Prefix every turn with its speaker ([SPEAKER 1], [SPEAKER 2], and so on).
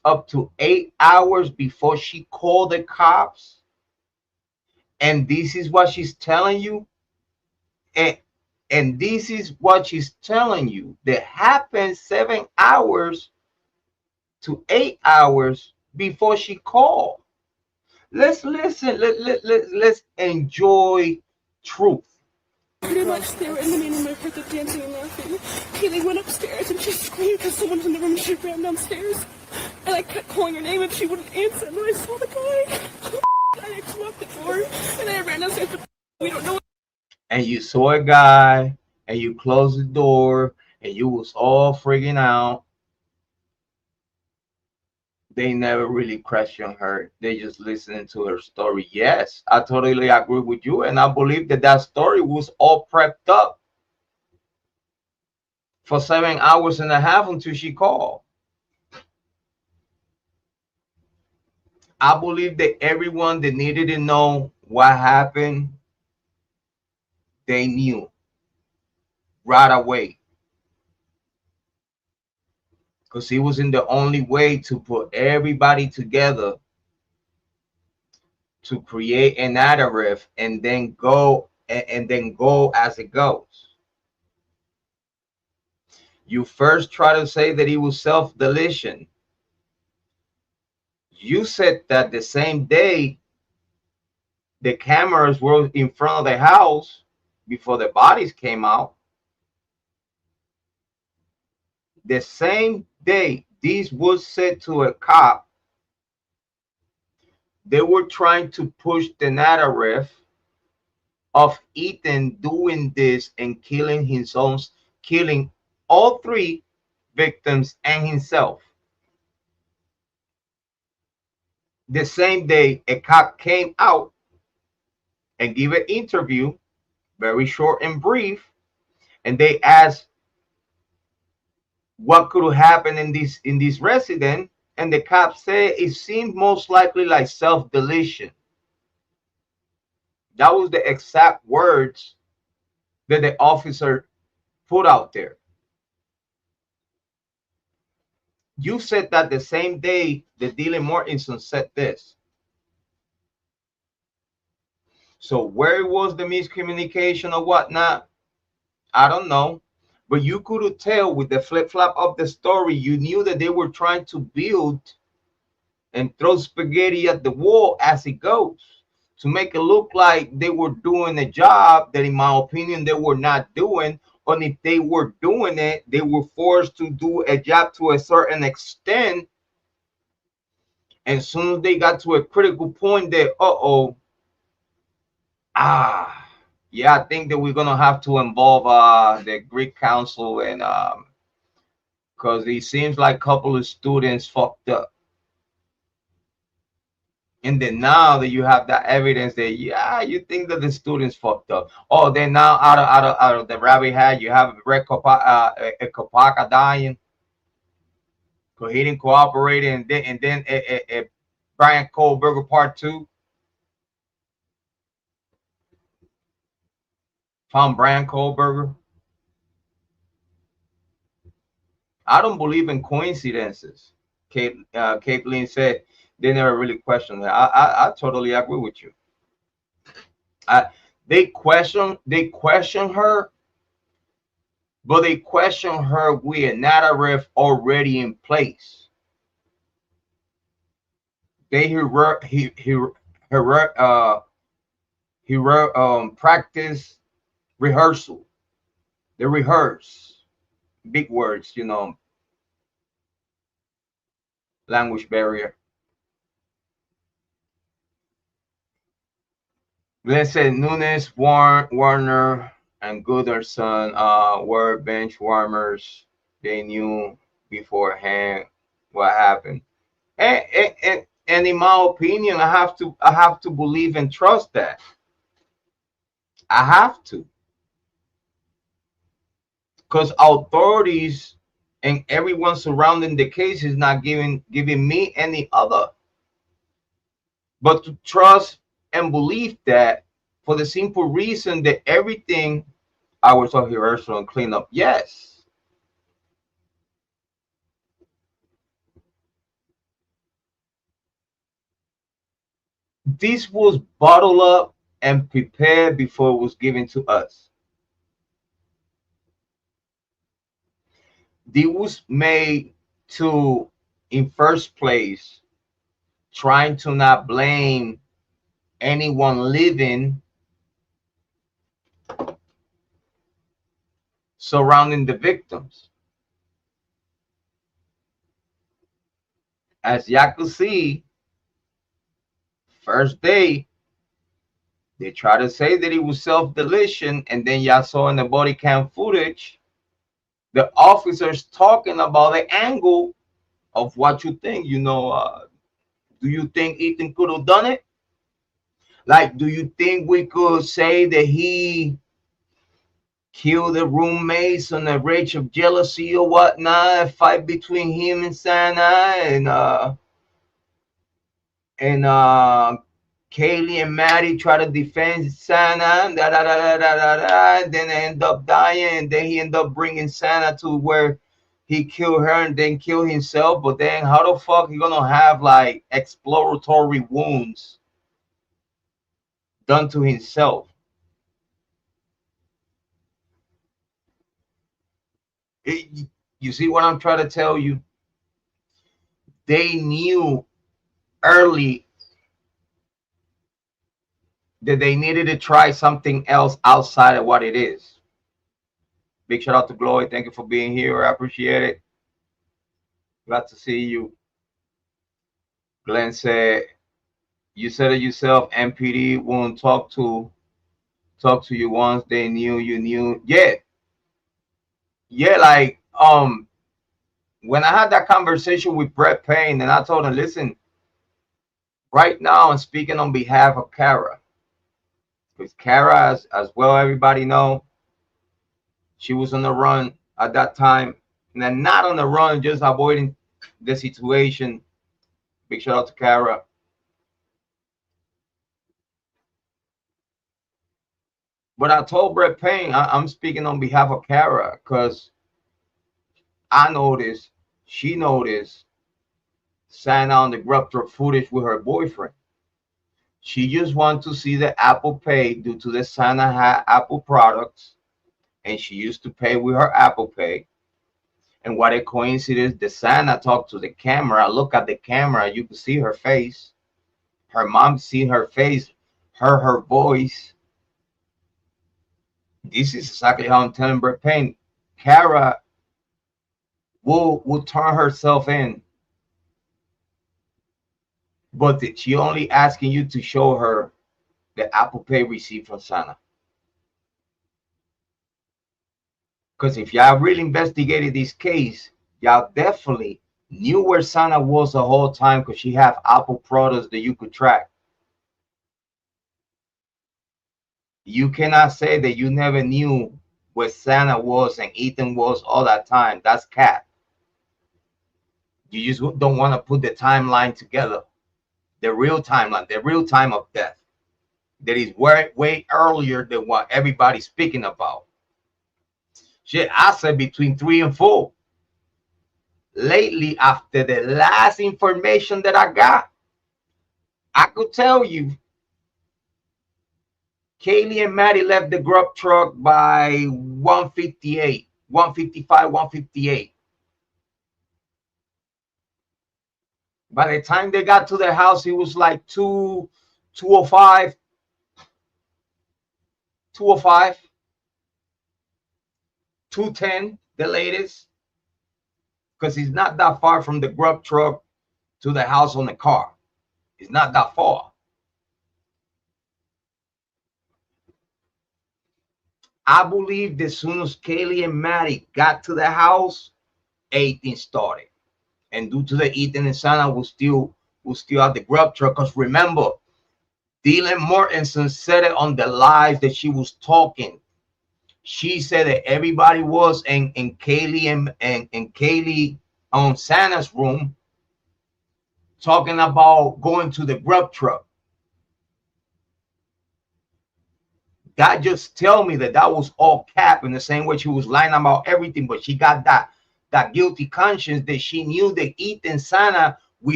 [SPEAKER 1] up to 8 hours before she called the cops. And this is what she's telling you. And, and this is what she's telling you that happened 7 hours to 8 hours before she called. Let's listen. Let's enjoy truth.
[SPEAKER 2] Pretty much they were in the meeting. I heard them dancing and laughing. Kiely went upstairs and she screamed because someone was in the room and she ran downstairs. And I kept calling her name and she wouldn't answer. And then I saw the guy. I just locked the door and I ran downstairs. But we don't know.
[SPEAKER 1] And you saw a guy and you closed the door and you was all freaking out. They never really questioned her. They just listening to her story. Yes, I totally agree with you. And I believe that that story was all prepped up for 7 hours and a half until she called. I believe that everyone that needed to know what happened, they knew right away. Because it was in the only way to put everybody together to create an narrative and then go as it goes. You first try to say that it was self-deletion. You said that the same day the cameras were in front of the house before the bodies came out. The same day this was said to a cop, they were trying to push the narrative of Ethan doing this and killing all three victims and himself. The same day a cop came out and gave an interview, very short and brief, and they asked what could happen in this resident, and the cop said it seemed most likely like self-deletion. That was the exact words that the officer put out there. You said that the same day that Dylan Mortensen said this. So where was the miscommunication or whatnot? I don't know. But you could tell with the flip-flop of the story, you knew that they were trying to build and throw spaghetti at the wall as it goes to make it look like they were doing a job that, in my opinion, they were not doing. And if they were doing it, they were forced to do a job to a certain extent. And as soon as they got to a critical point that, yeah, I think that we're gonna have to involve the Greek Council, and because it seems like a couple of students fucked up. And then now that you have that evidence that, yeah, you think that the students fucked up. Oh, then now out of the rabbit hat, you have Red Kopaka dying because he didn't cooperate, and then Bryan Kohberger Part 2. Found Bryan Kohberger. I don't believe in coincidences. Kiely said they never really questioned her. I totally agree with you. They question her, but they question her with a narrative already in place. They practice rehearsal. They rehearse. Big words, language barrier. Let's say Nunes, Warner, and Gooderson were bench warmers. They knew beforehand what happened, and in my opinion, I have to believe and trust that. I have to, because authorities and everyone surrounding the case is not giving me any other but to trust and believe that, for the simple reason that everything hours of rehearsal and cleanup, yes, This was bottled up and prepared before it was given to us. This was made to, in first place, trying to not blame anyone living surrounding the victims. As y'all could see, first day, they try to say that it was self-deletion, and then y'all saw in the body cam footage the officers talking about the angle of what you think. Do you think Ethan could have done it? Like, do you think we could say that he killed the roommates on the rage of jealousy or whatnot, a fight between him and Sana, and Kiely and Maddie try to defend Sana, and then they end up dying, and then he end up bringing Sana to where he killed her and then kill himself. But then how the fuck he gonna have like exploratory wounds done to himself? You see what I'm trying to tell you? They knew early that they needed to try something else outside of what it is. Big shout out to Glory. Thank you for being here. I appreciate it. Glad to see you. Glenn said, you said it yourself, MPD won't talk to you once they knew you knew. Yeah, like when I had that conversation with Brett Payne, and I told him, listen, right now I'm speaking on behalf of Kara. Because Kara, as well everybody know, she was on the run at that time. And then not on the run, just avoiding the situation. Big shout out to Kara. But I told Brett Payne, I'm speaking on behalf of Kara, because I noticed, she noticed Sana on the grub truck footage with her boyfriend. She just wanted to see the Apple Pay due to the Sana had Apple products, and she used to pay with her Apple Pay. And what a coincidence, the Sana talked to the camera. Look at the camera, you can see her face. Her mom see her face, her voice. This is exactly how I'm telling Brett Payne. Kara will turn herself in, but she only asking you to show her the Apple Pay receipt from Sana. Because if y'all really investigated this case, y'all definitely knew where Sana was the whole time, because she have Apple products that you could track. You cannot say that you never knew where Sana was and Ethan was all that time. That's cap. You just don't want to put the timeline together. The real timeline, the real time of death. That is way earlier than what everybody's speaking about. Shit, I said between 3 and 4. Lately, after the last information that I got, I could tell you Kiely and Maddie left the grub truck by 1:58, 1:55, 1:58. By the time they got to their house, it was like 2:05, 2:05, 2:10, the latest, because he's not that far from the grub truck to the house on the car. It's not that far. I believe that as soon as Kiely and Maddie got to the house, everything started. And due to the Ethan and Sana was still at the grub truck. Because remember, Dylan Mortensen said it on the live that she was talking. She said that everybody was in Kiely and Kiely on Sana's room talking about going to the grub truck. That just tell me that was all cap, in the same way she was lying about everything, but she got that guilty conscience that she knew that Ethan and Sana